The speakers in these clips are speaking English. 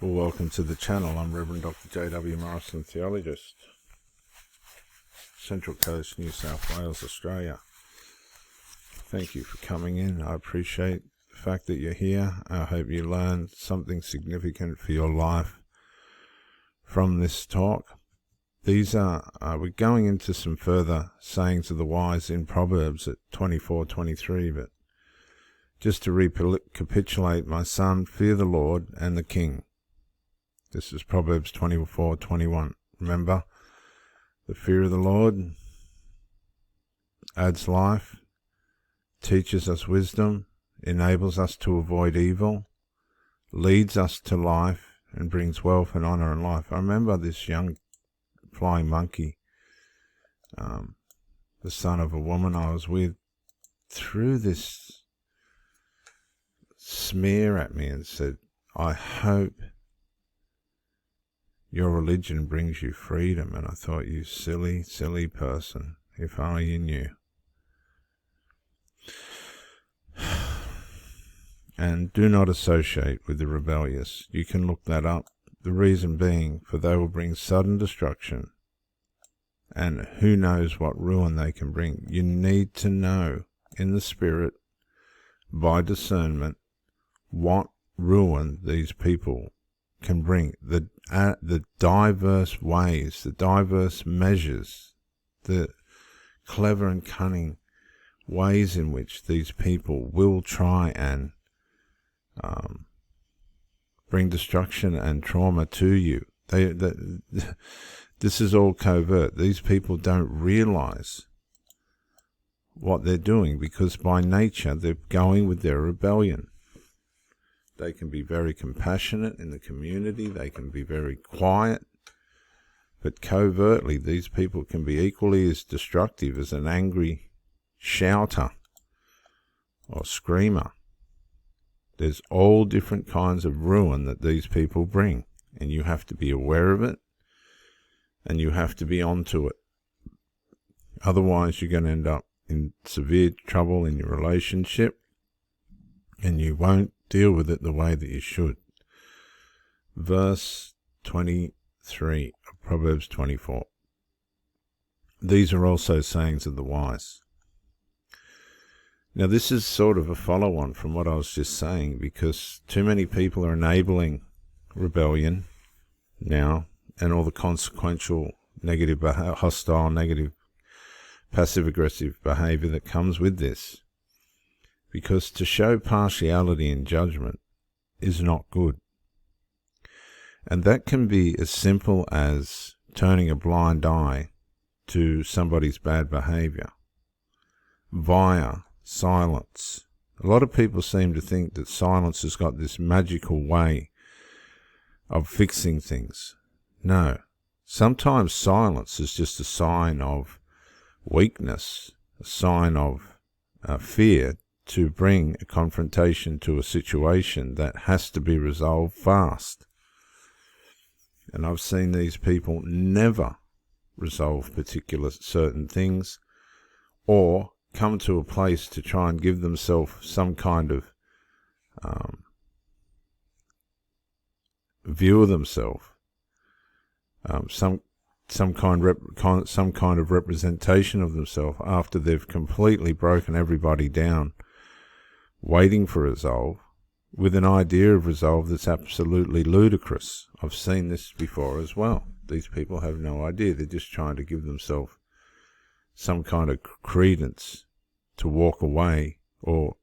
Well, welcome to the channel. I'm Reverend Dr. J.W. Morrison, Theologist, Central Coast, New South Wales, Australia. Thank you for coming in. I appreciate the fact that you're here. I hope you learned something significant for your life from this talk. We're going into some further sayings of the wise in Proverbs at 24:23, but just to recapitulate, my son, fear the Lord and the King. This is Proverbs 24:21. Remember, the fear of the Lord adds life, teaches us wisdom, enables us to avoid evil, leads us to life, and brings wealth and honor in life. I remember this young flying monkey, the son of a woman I was with, threw this smear at me and said, I hope your religion brings you freedom. And I thought, you silly, silly person, if only you knew. And do not associate with the rebellious. You can look that up. The reason being, for they will bring sudden destruction, and who knows what ruin they can bring. You need to know in the spirit, by discernment, what ruin these people can bring. The diverse ways, the diverse measures, the clever and cunning ways in which these people will try and bring destruction and trauma to you. This is all covert. These people don't realize what they're doing because by nature they're going with their rebellion. They can be very compassionate in the community. They can be very quiet. But covertly, these people can be equally as destructive as an angry shouter or screamer. There's all different kinds of ruin that these people bring. And you have to be aware of it. And you have to be onto it. Otherwise, you're going to end up in severe trouble in your relationship. And you won't deal with it the way that you should. Verse 23 of Proverbs 24. These are also sayings of the wise. Now this is sort of a follow-on from what I was just saying, because too many people are enabling rebellion now and all the consequential negative, hostile, negative, passive-aggressive behavior that comes with this. Because to show partiality in judgment is not good. And that can be as simple as turning a blind eye to somebody's bad behavior via silence. A lot of people seem to think that silence has got this magical way of fixing things. No. Sometimes silence is just a sign of weakness, a sign of fear, to bring a confrontation to a situation that has to be resolved fast. And I've seen these people never resolve particular certain things or come to a place to try and give themselves some kind of view of themselves, some kind of representation of themselves after they've completely broken everybody down, waiting for resolve, with an idea of resolve that's absolutely ludicrous. I've seen this before as well. These people have no idea. They're just trying to give themselves some kind of credence to walk away or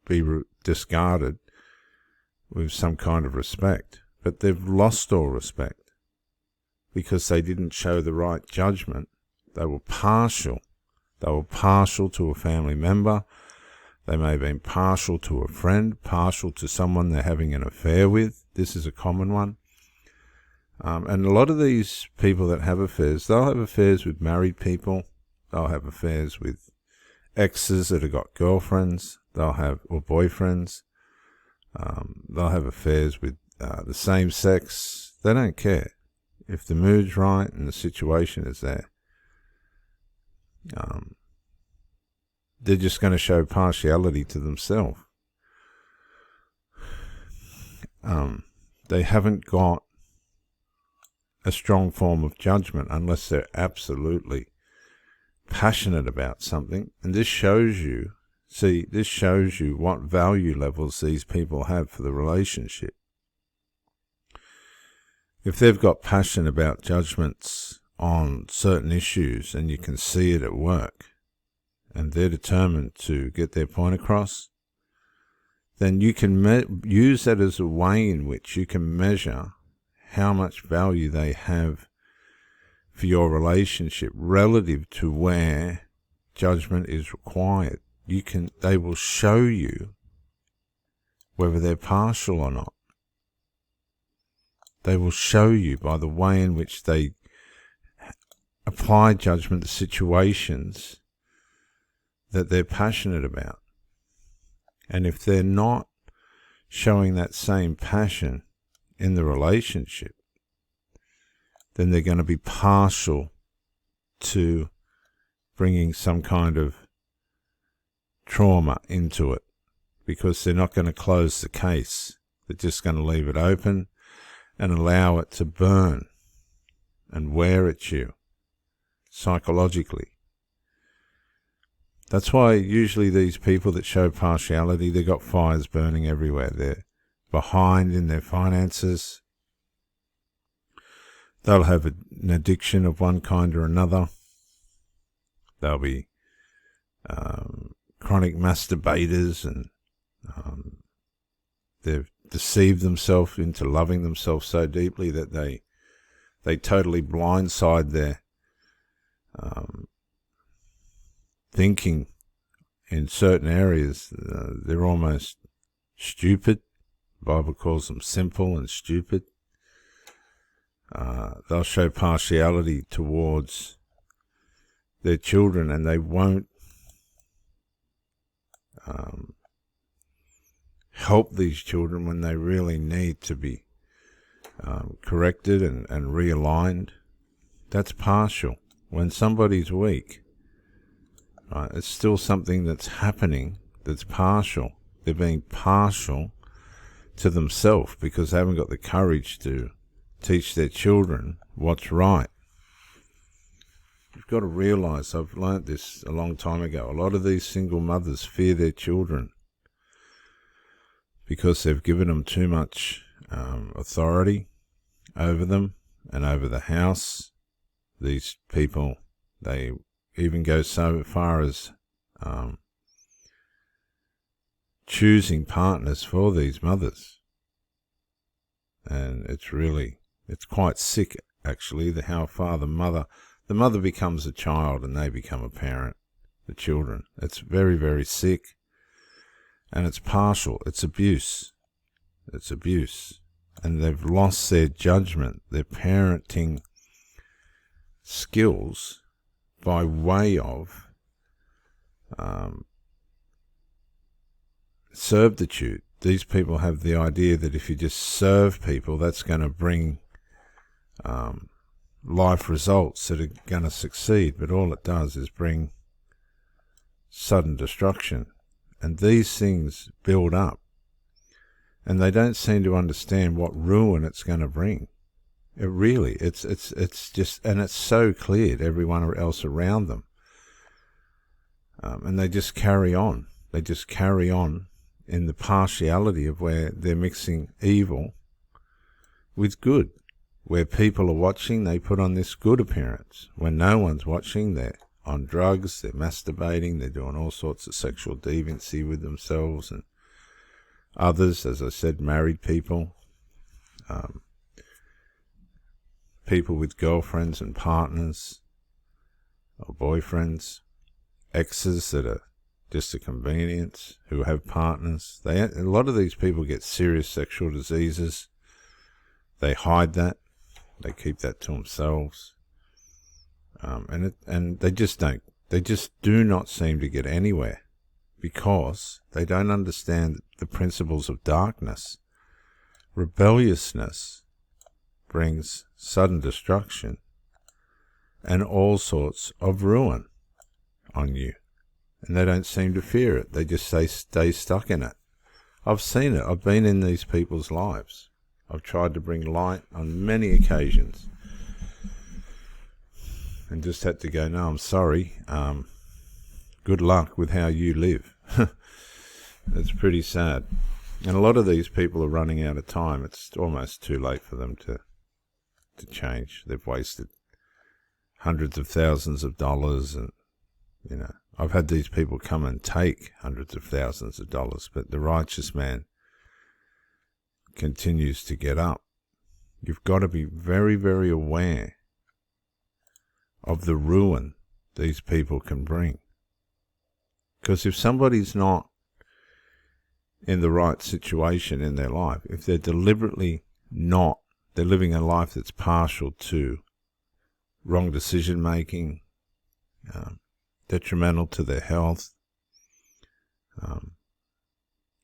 be discarded with some kind of respect. But they've lost all respect because they didn't show the right judgment. They were partial. They were partial to a family member. They may have been partial to a friend, partial to someone they're having an affair with. This is a common one. And a lot of these people that have affairs, they'll have affairs with married people. They'll have affairs with exes that have got girlfriends. They'll have, or boyfriends. They'll have affairs with the same sex. They don't care. If the mood's right and the situation is there, they're just going to show partiality to themselves. they haven't got a strong form of judgment unless they're absolutely passionate about something. And this shows you, this shows you what value levels these people have for the relationship. If they've got passion about judgments on certain issues, and you can see it at work, and they're determined to get their point across, then you can use that as a way in which you can measure how much value they have for your relationship relative to where judgment is required. They will show you whether they're partial or not. They will show you by the way in which they apply judgment to situations that they're passionate about. And if they're not showing that same passion in the relationship, then they're going to be partial to bringing some kind of trauma into it, because they're not going to close the case. They're just going to leave it open and allow it to burn and wear at you psychologically. That's why usually these people that show partiality, they've got fires burning everywhere. They're behind in their finances. They'll have an addiction of one kind or another. They'll be chronic masturbators, and they've deceived themselves into loving themselves so deeply that they totally blindside their thinking in certain areas. They're almost stupid. The Bible calls them simple and stupid. They'll show partiality towards their children, and they won't help these children when they really need to be corrected and realigned. That's partial. When somebody's weak, right, it's still something that's happening that's partial. They're being partial to themselves because they haven't got the courage to teach their children what's right. You've got to realize, I've learnt this a long time ago, a lot of these single mothers fear their children because they've given them too much authority over them and over the house. These people, they even go so far as choosing partners for these mothers. And it's quite sick, actually, how far the mother becomes a child and they become a parent, the children. It's very, very sick. And it's partial. It's abuse. It's abuse. And they've lost their judgment, their parenting skills by way of servitude. These people have the idea that if you just serve people, that's going to bring life results that are going to succeed. But all it does is bring sudden destruction. And these things build up. And they don't seem to understand what ruin it's going to bring. It's just, and it's so clear to everyone else around them. And they just carry on. They just carry on in the partiality of where they're mixing evil with good. Where people are watching, they put on this good appearance. When no one's watching, they're on drugs, they're masturbating, they're doing all sorts of sexual deviancy with themselves and others, as I said, married people, people with girlfriends and partners or boyfriends, exes that are just a convenience, who have partners. A lot of these people get serious sexual diseases. They hide that. They keep that to themselves. And they just do not seem to get anywhere because they don't understand the principles of darkness. Rebelliousness brings sudden destruction and all sorts of ruin on you. And they don't seem to fear it. They just stay stuck in it. I've seen it. I've been in these people's lives. I've tried to bring light on many occasions, and just had to go, no, I'm sorry. Good luck with how you live. It's pretty sad. And a lot of these people are running out of time. It's almost too late for them to change. They've wasted hundreds of thousands of dollars, and I've had these people come and take hundreds of thousands of dollars, but the righteous man continues to get up. You've got to be very, very aware of the ruin these people can bring. Because if somebody's not in the right situation in their life, if they're deliberately not, they're living a life that's partial to wrong decision making, detrimental to their health,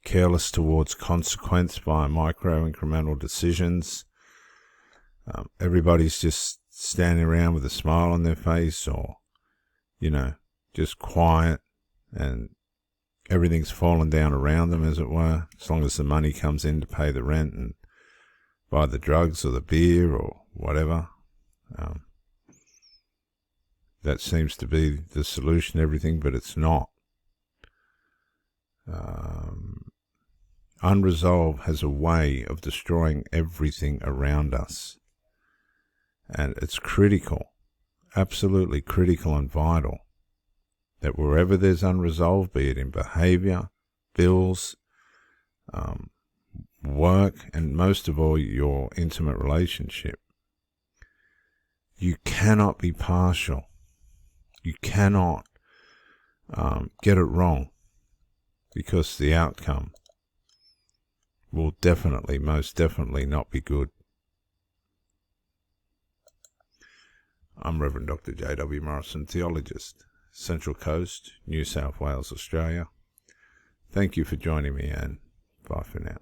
careless towards consequence by micro incremental decisions, everybody's just standing around with a smile on their face, or just quiet, and everything's fallen down around them, as it were, as long as the money comes in to pay the rent and buy the drugs or the beer or whatever. That seems to be the solution to everything, but it's not. Unresolved has a way of destroying everything around us. And it's critical, absolutely critical and vital, that wherever there's unresolved, be it in behavior, bills, work, and most of all your intimate relationship, you cannot be partial. You cannot get it wrong, because the outcome will definitely, most definitely not be good. I'm Reverend Dr. J.W. Morrison, theologist, Central Coast, New South Wales, Australia. Thank you for joining me, and bye for now.